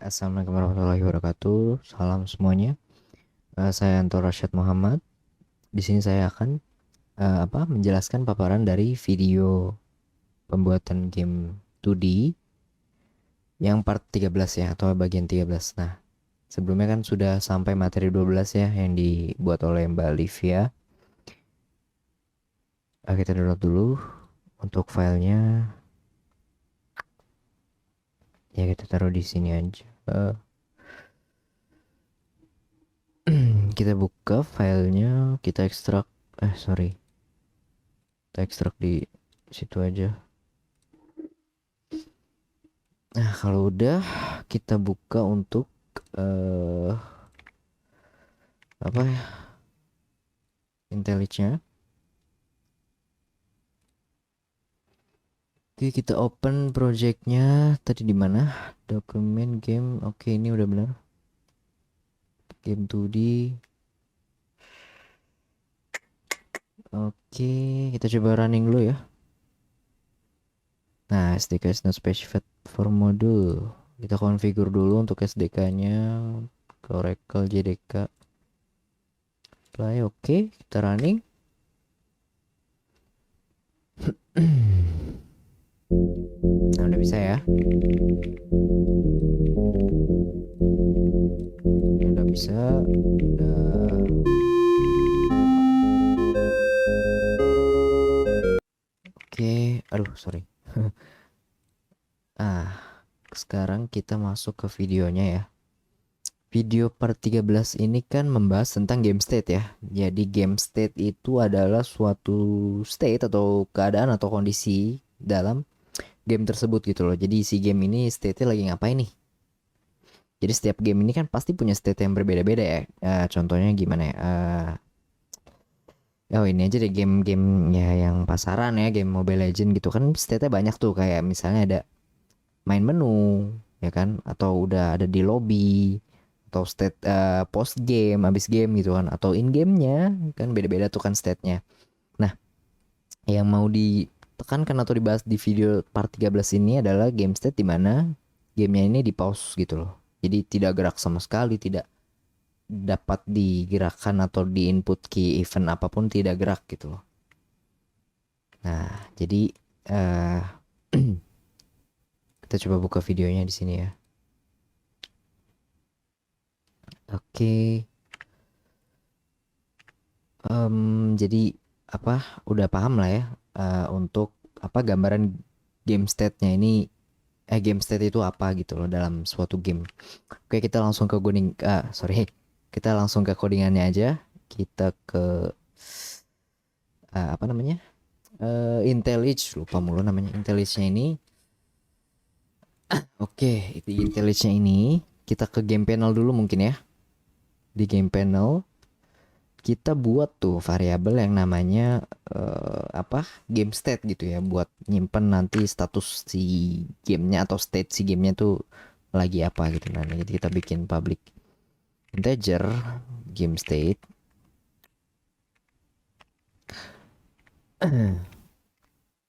Assalamualaikum warahmatullahi wabarakatuh. Salam semuanya. Saya Anto Rashad Muhammad. Di sini saya akan menjelaskan paparan dari video pembuatan game 2D yang part 13 ya, atau bagian 13. Nah, sebelumnya kan sudah sampai materi 12 ya yang dibuat oleh Mbak Livia. Kita download dulu untuk filenya. Ya, kita taruh di sini aja. Kita buka filenya, kita ekstrak. Kita ekstrak di situ aja. Nah, kalau udah kita buka untuk eh apa ya? IntelliJ-nya. Oke, kita open projectnya. Tadi di mana? Dokumen game. Oke, ini udah benar. Game 2D. Oke, kita coba running dulu ya. Nah, SDK is not specified for module. Kita configure dulu untuk SDK-nya. Ke Oracle JDK. Play, oke, kita running. Nah, udah bisa ya. Udah bisa. Udah. Oke, aduh sorry. Sekarang kita masuk ke videonya ya. Video part 13 ini kan membahas tentang game state ya. Jadi game state itu adalah suatu state atau keadaan atau kondisi dalam game tersebut gitu loh. Jadi si game ini state-nya lagi ngapain nih? Jadi setiap game ini kan pasti punya state yang berbeda-beda ya. Contohnya gimana ya? Oh ini aja deh game-game ya yang pasaran ya, game Mobile Legend gitu kan state-nya banyak tuh, kayak misalnya ada main menu ya kan, atau udah ada di lobby, atau state post game habis game gitu kan, atau in gamenya kan beda-beda tuh kan state-nya. Nah, yang mau ditekankan atau dibahas di video part 13 ini adalah game state di mana gamenya ini di pause gitu loh. Jadi tidak gerak sama sekali, tidak dapat digerakkan atau di input key event apapun, tidak gerak gitu loh. Nah, jadi uh, kita coba buka videonya di sini ya. Oke. Jadi udah paham lah ya untuk gambaran game state-nya ini, game state itu apa gitu loh dalam suatu game. Oke, kita langsung ke kita langsung ke codingannya aja. Kita ke apa namanya? IntelliJ, lupa mulu namanya IntelliJ-nya ini. Oke, itu IntelliJ-nya ini. Kita ke game panel dulu mungkin ya. Di game panel kita buat tuh variabel yang namanya game state gitu ya, buat nyimpen nanti status si gamenya atau state si gamenya tuh lagi apa gitu. Nah, jadi kita bikin public integer game state.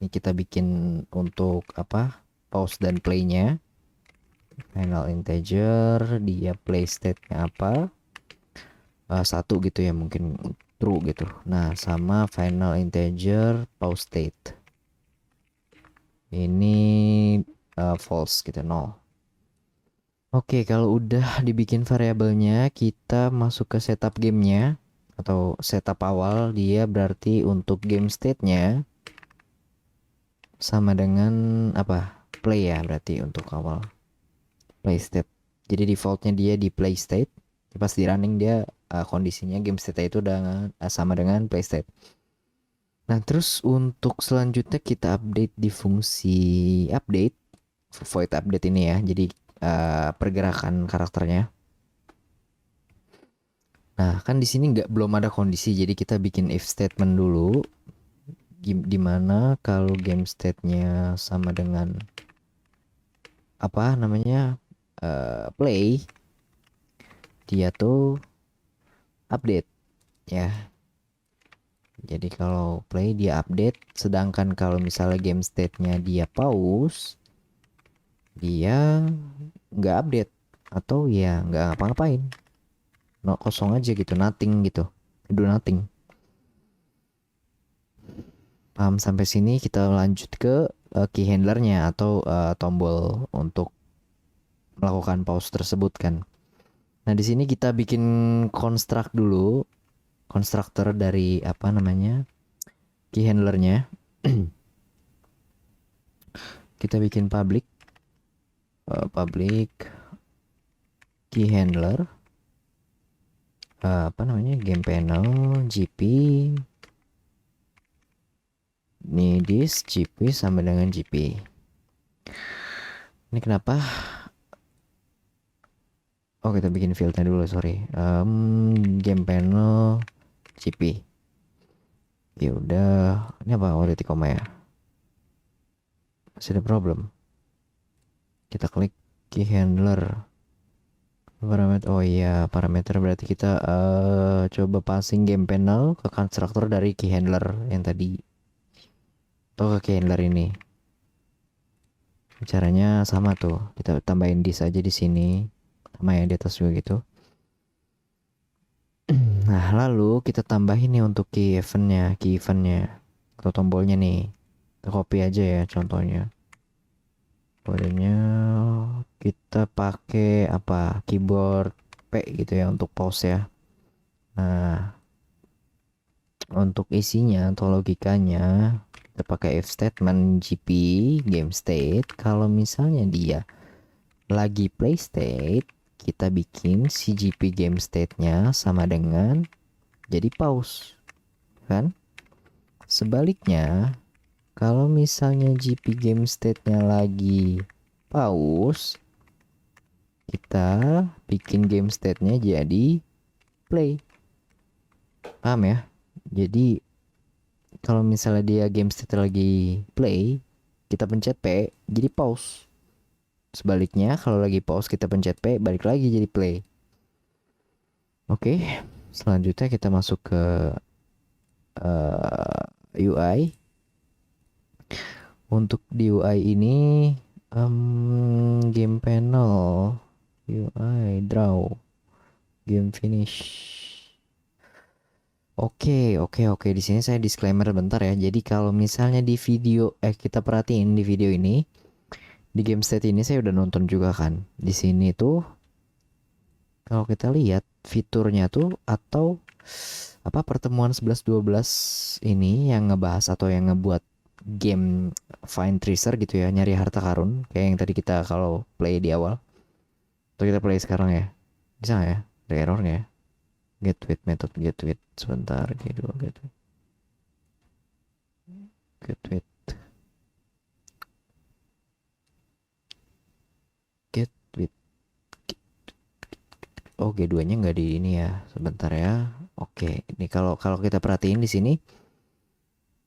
Ini kita bikin untuk pause dan playnya. Final integer, dia play state-nya apa, satu gitu ya, mungkin true gitu. Nah, sama final integer pause state ini false gitu, nol. Oke, kalau udah dibikin variabelnya, kita masuk ke setup gamenya atau setup awal. Dia berarti untuk game state-nya sama dengan play ya, berarti untuk awal play state. Jadi defaultnya dia di play state. Pas di running dia kondisinya game state itu udah sama dengan play state. Nah, terus untuk selanjutnya kita update di fungsi update, void update ini ya. Jadi pergerakan karakternya. Nah, kan di sini belum ada kondisi, jadi kita bikin if statement dulu. Dimana kalau game state-nya sama dengan play, dia tuh update ya. Jadi kalau play dia update, sedangkan kalau misalnya game state-nya dia pause, dia nggak update atau ya nggak ngapa-ngapain, no, kosong aja gitu, nothing gitu, do nothing. Paham sampai sini? Kita lanjut ke key handlernya atau tombol untuk melakukan pause tersebut kan. Nah, di sini kita bikin construct dulu, konstruktor dari apa namanya? Key handlernya. Kita bikin public key handler apa namanya? Game panel GP ini this GP sama dengan GP. Ini kenapa? Oh, kita bikin fieldnya dulu, sorry. Game panel GP. Ya udah, ini apa? Oh, titik koma ya. Masih ada problem. Kita klik key handler. Parameter. Oh iya, parameter berarti kita coba passing game panel ke konstruktor dari key handler yang tadi. Atau ke key handler ini. Caranya sama tuh. Kita tambahin this aja di sini. Sama yang di atas juga gitu. Nah, lalu kita tambahin nih untuk key eventnya atau tombolnya nih. Kita copy aja ya contohnya. Kodenya kita pakai apa? Keyboard P gitu ya untuk pause ya. Nah, untuk isinya atau logikanya kita pakai if statement GP game state. Kalau misalnya dia lagi play state, kita bikin si GP game state-nya sama dengan jadi pause, kan? Sebaliknya, kalau misalnya GP game state-nya lagi pause, kita bikin game state-nya jadi play. Paham ya? Jadi kalau misalnya dia game state lagi play, kita pencet P jadi pause. Sebaliknya kalau lagi pause kita pencet P balik lagi jadi play. Oke, selanjutnya kita masuk ke UI. Untuk di UI ini game panel UI draw game finish. Oke. Di sini saya disclaimer bentar ya. Jadi kalau misalnya di video kita perhatiin di video ini, di game state ini saya udah nonton juga kan. Di sini tuh kalau kita lihat fiturnya tuh atau apa pertemuan 11-12 ini yang ngebahas atau yang ngebuat game find treasure gitu ya, nyari harta karun kayak yang tadi kita kalau play di awal. Atau kita play sekarang ya. Bisa nggak ya? Ada error nggak ya? Get with method get with sebentar gitu get with get with oh G2 nya nggak di ini ya, sebentar ya. Oke, ini kalau kalau kita perhatiin di sini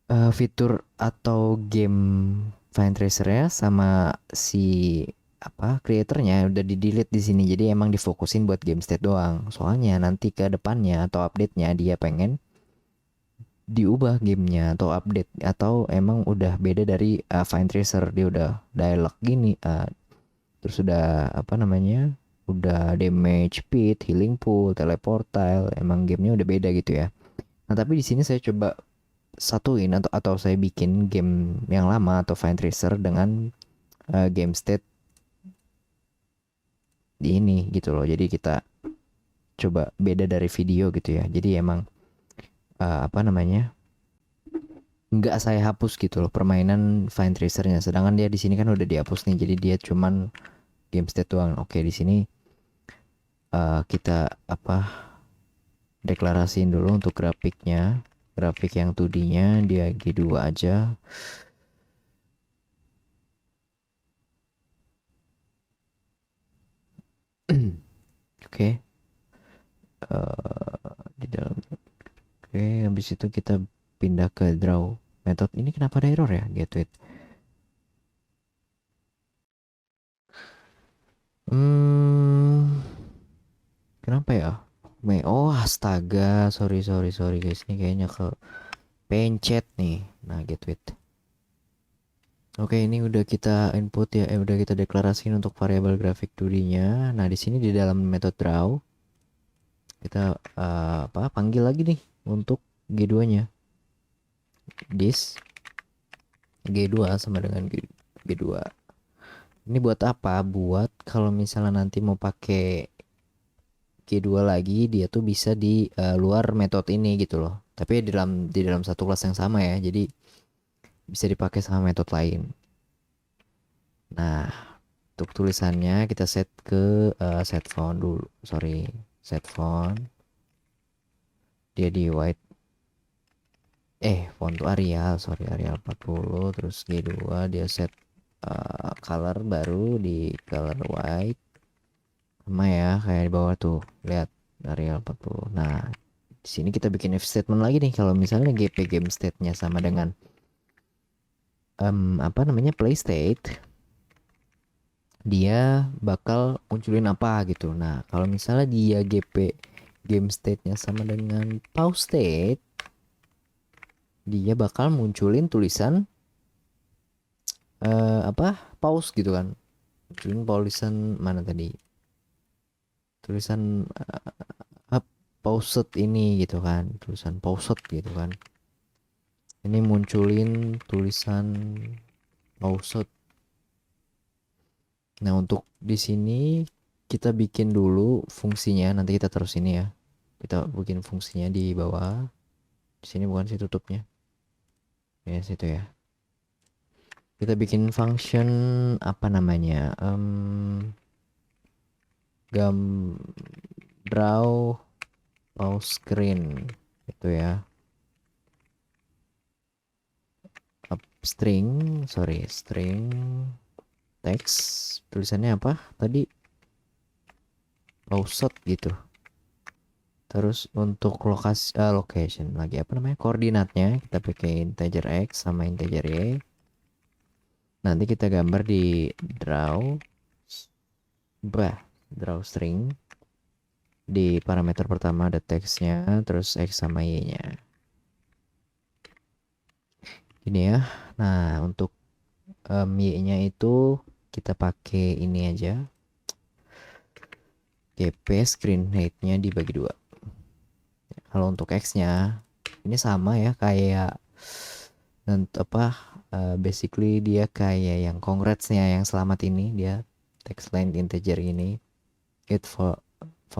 fitur atau game find tracer-nya sama si apa creatornya udah di delete di sini, jadi emang difokusin buat game state doang. Soalnya nanti ke depannya atau update-nya dia pengen diubah gamenya atau update atau emang udah beda dari find tracer, dia udah dialog gini terus udah apa namanya udah damage pit, healing pool, teleport tile, emang gamenya udah beda gitu ya. Nah tapi di sini saya coba satuin atau saya bikin game yang lama atau find tracer dengan game state di ini gitu loh. Jadi kita coba beda dari video gitu ya. Jadi emang apa namanya nggak saya hapus gitu loh permainan find tracernya. Sedangkan dia di sini kan udah dihapus nih. Jadi dia cuman game state doang. Oke di sini kita apa deklarasiin dulu untuk grafiknya. Grafik yang 2D-nya dia G2 aja. Oke. Di dalam oke, habis itu kita pindah ke draw method. Ini kenapa ada error ya? Get with. Kenapa ya? Oh astaga, sorry guys, ini kayaknya ke pencet nih. Nah get with. Oke, ini udah kita input ya, udah kita deklarasiin untuk variabel grafik 2D-nya. Nah, di sini di dalam method draw kita panggil lagi nih untuk G2-nya. This G2 sama dengan G2. Ini buat apa? Buat kalau misalnya nanti mau pakai G2 lagi, dia tuh bisa di luar metode ini gitu loh. Tapi di dalam satu kelas yang sama ya. Jadi bisa dipakai sama metode lain. Nah, untuk tulisannya kita set ke set font dulu. Sorry, set font. Dia di white. Font tuh Arial, sorry Arial 40. Terus G2 dia set color baru di color white. Sama ya kayak di bawah tuh. Lihat Arial 40. Nah, di sini kita bikin if statement lagi nih kalau misalnya GP game state-nya sama dengan play state, dia bakal munculin apa gitu. Nah, kalau misalnya dia GP game state-nya sama dengan pause state, dia bakal munculin tulisan pause gitu kan. Munculin tulisan mana tadi? Tulisan paused ini gitu kan. Tulisan paused gitu kan. Ini munculin tulisan paused. Nah, untuk di sini kita bikin dulu fungsinya, nanti kita terus ini ya. Kita bikin fungsinya di bawah. Di sini bukan sih tutupnya. Ya, situ ya. Kita bikin function apa namanya? Draw pause screen itu ya. String text tulisannya apa tadi, paused gitu. Terus untuk location lagi apa namanya, koordinatnya kita pakai integer x sama integer y. Nanti kita gambar di draw string. Di parameter pertama ada teksnya, terus x sama y nya ini ya. Nah, untuk y nya itu kita pakai ini aja, gp screen height nya dibagi 2. Kalau untuk x nya ini sama ya kayak basically dia kayak yang congrats-nya yang selamat ini, dia text length integer ini, get font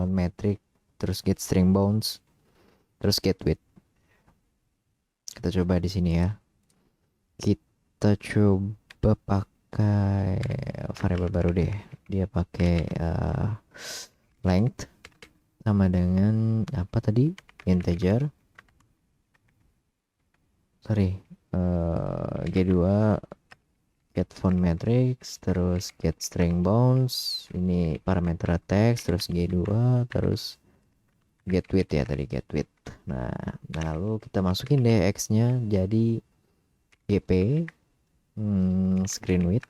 metric, terus get string bounds, terus get width. Kita coba di sini ya. Kita coba pakai variabel baru deh. Dia pakai length sama dengan apa tadi? Integer. Sorry, G2 get font matrix, terus get string bounds, ini parameter text, terus G2, terus get width ya tadi, get width. Nah, lalu kita masukin deh x-nya jadi gp screen width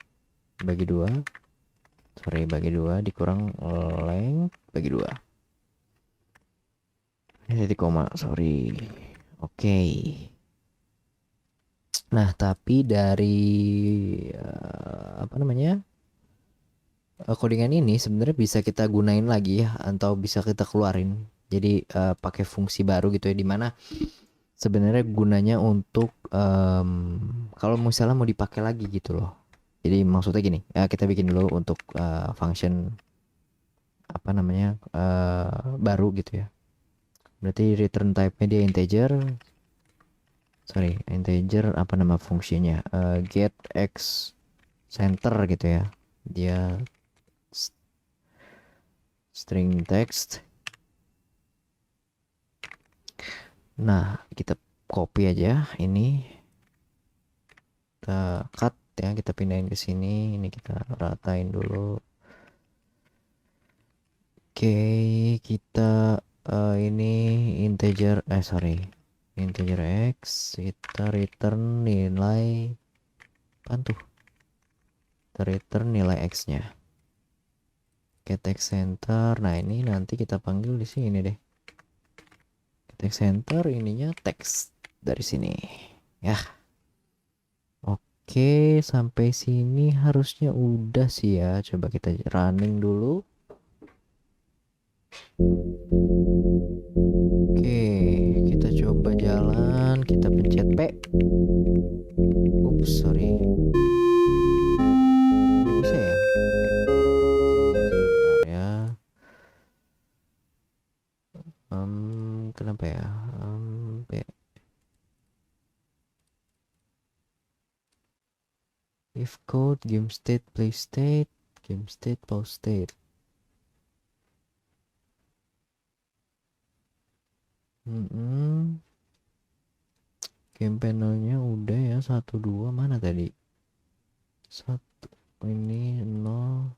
bagi 2. Sorry, bagi 2 dikurang length bagi 2. Ini titik koma, sorry. Oke. Nah, tapi dari codingan ini sebenarnya bisa kita gunain lagi ya, atau bisa kita keluarin. Jadi pakai fungsi baru gitu ya, dimana sebenarnya gunanya untuk kalau misalnya mau dipakai lagi gitu loh. Jadi maksudnya gini, kita bikin dulu untuk function baru gitu ya. Berarti return type-nya dia integer. Sorry, integer apa nama fungsinya? Get x center gitu ya. Dia string text. Nah, kita copy aja ini. Kita cut ya, kita pindahin ke sini. Ini kita ratain dulu. Oke, kita ini integer integer x, kita return nilai apa tuh? Kita return nilai x-nya. Get text center. Nah, ini nanti kita panggil di sini deh. Get text center ininya teks dari sini. Ya. Oke, sampai sini harusnya udah sih ya. Coba kita running dulu. Oke, kita coba jalan, kita pencet P. Ups, sorry. Belum bisa ya? Oke, sebentar ya. Kenapa ya? P. If code, game state, play state, game state, pause state. Game panelnya udah ya, 1 2 mana tadi? 1 ini 0.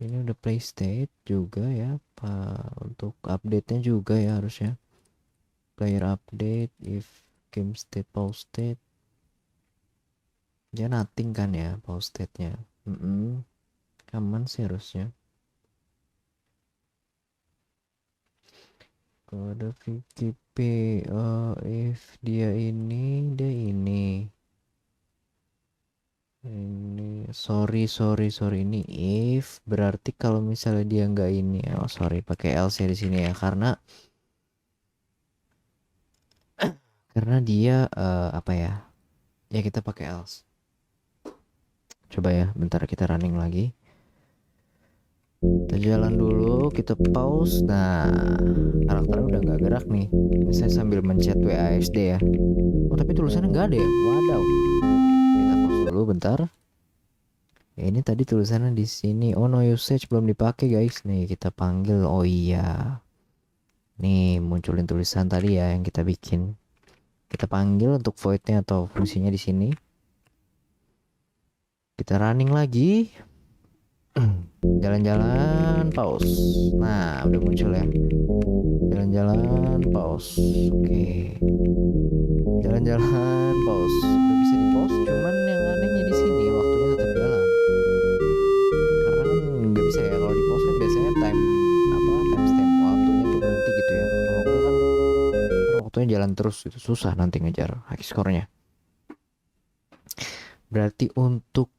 Ini udah play state juga ya, Pak. Untuk update-nya juga ya harusnya. Player update, if game state, pause state. Dia nothing kan ya pause state-nya. Aman sih harusnya. Kode VKP, if dia ini sorry ini if berarti kalau misalnya dia nggak ini, sorry pakai else ya di sini ya, karena dia apa ya, ya kita pakai else. Coba ya, bentar kita running lagi. Kita jalan dulu, kita pause. Nah, karakternya udah nggak gerak nih. Ini saya sambil mencet WASD ya. Oh, tapi tulisannya nggak ada ya. Wadaw. Kita pause dulu bentar. Ya, ini tadi tulisannya di sini. Oh, no usage belum dipakai guys. Nih kita panggil. Oh iya. Nih munculin tulisan tadi ya yang kita bikin. Kita panggil untuk voidnya atau fungsinya di sini. Kita running lagi. Jalan-jalan pause. Nah udah muncul ya. Jalan-jalan pause. Oke. Jalan-jalan pause. Udah bisa di pause. Cuman yang anehnya di sini waktunya tetap jalan. Karena kan nggak bisa ya kalau di pause kan biasanya timestamp waktunya tuh berhenti gitu ya. Kalau enggak kan waktunya jalan terus gitu. Susah nanti ngejar high score-nya. Berarti untuk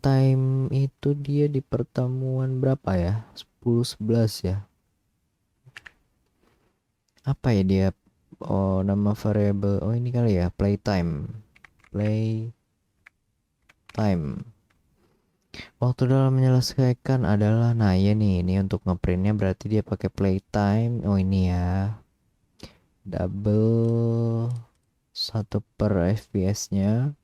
time itu dia di pertemuan berapa ya? 10-11 ya. Apa ya dia? Oh, nama variable. Oh, ini kali ya, playtime. Waktu dalam menyelesaikan adalah, nah ya nih, ini untuk ngeprintnya berarti dia pakai playtime. Oh, ini ya. Double 1/fps-nya.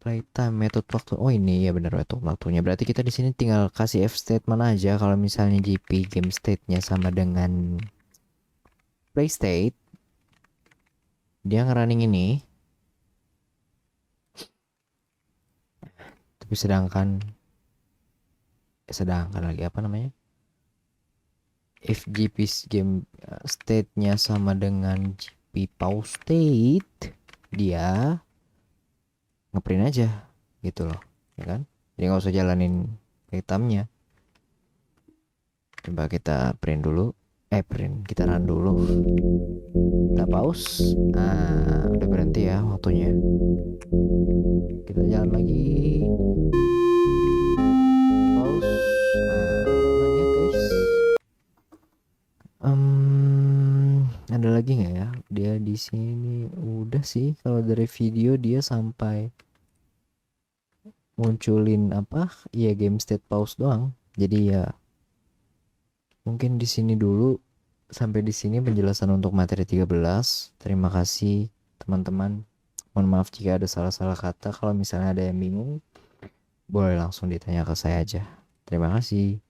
Playtime metode waktu. Oh ini ya benar metode waktunya. Berarti kita di sini tinggal kasih if statement aja kalau misalnya GP game state-nya sama dengan play state. Dia ngerunning ini. Tapi sedangkan lagi apa namanya? If GP game state-nya sama dengan GP pause state, dia ngeprint aja gitu loh, ya kan? Jadi nggak usah jalanin playtime-nya. Coba kita print dulu. Kita run dulu. Kita pause. Nah, udah berhenti ya waktunya. Kita jalan lagi. Pause. Nah, aman ya guys. Ada lagi nggak ya? Dia di sini udah sih. Kalau dari video dia sampai munculin apa? Iya game state pause doang. Jadi ya mungkin di sini dulu. Sampai di sini penjelasan untuk materi 13. Terima kasih teman-teman. Mohon maaf jika ada salah-salah kata. Kalau misalnya ada yang bingung, boleh langsung ditanya ke saya aja. Terima kasih.